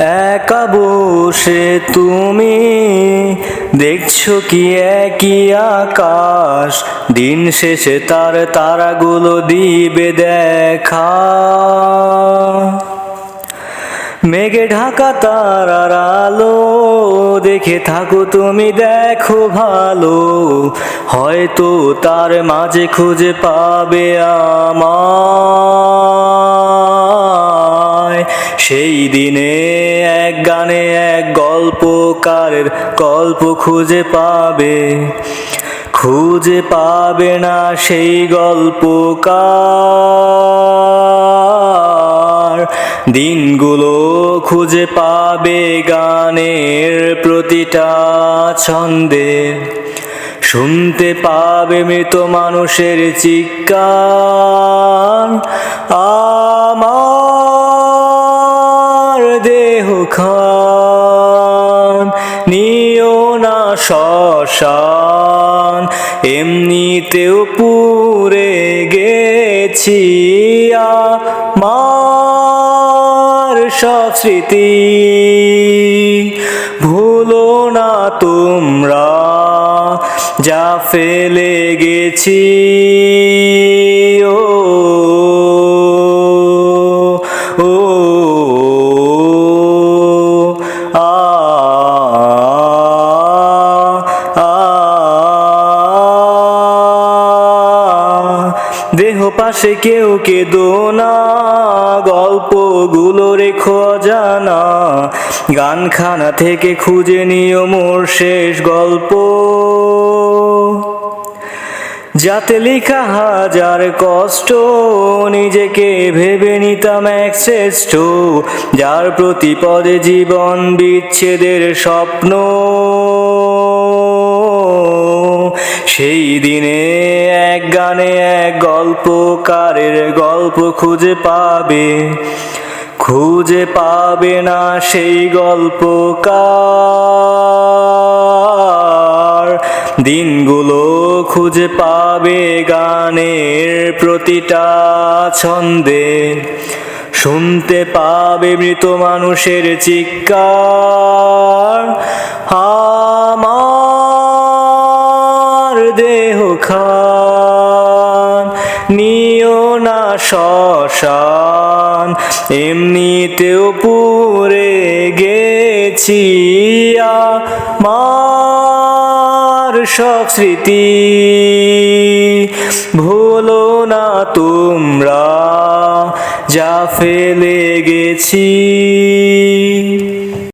একা বসে তুমি দেখছো কি একই আকাশ, দিন শেষে তার তারাগুলো দিবে দেখা। মেঘে ঢাকা তারার আলো দেখে থাকো তুমি, দেখো ভালো, হয়তো তার মাঝে খুঁজে পাবে আমায়। সেই দিনে এক গানে এক গল্পকারের গল্প খুঁজে পাবে, খুঁজে পাবে না সেই গল্পকার। দিনগুলো খুঁজে পাবে গানের প্রতিটা ছন্দে, শুনতে পাবে মৃত মানুষের চিৎকার। আমার দেহ খান নিও না শ্মশান, এমনিতেও পুড়ে গেছি আমার সব স্মৃতি। ভুলো না তোমরা যা ফেলে গেছি, ও ও আ দেহ পাশে কেউ কেঁদো না, গল্পগুলো রেখো জানা, গানখানা থেকে খুঁজে নিও মোর শেষ গল্প, যাতে লেখা হাজার কষ্ট নিজেকে ভেবে নিতাম এক শ্রেষ্ঠ, যার প্রতি পদে জীবন বিচ্ছেদের স্বপ্ন। সেই দিনে এক গানে এক গল্পকারের গল্প খুঁজে পাবে, খুঁজে পাবে না সেই গল্পকার। দিনগুলো খুঁজে পাবে গানের প্রতিটা ছন্দে, শুনতে পাবে মৃত মানুষের চিৎকার। আমার দেহ খান নিও না শ্মশান, এমনিতেও পুড়ে গেছি আমার সব স্মৃতি। ভুলো না তোমরা যা ফেলে গেছি।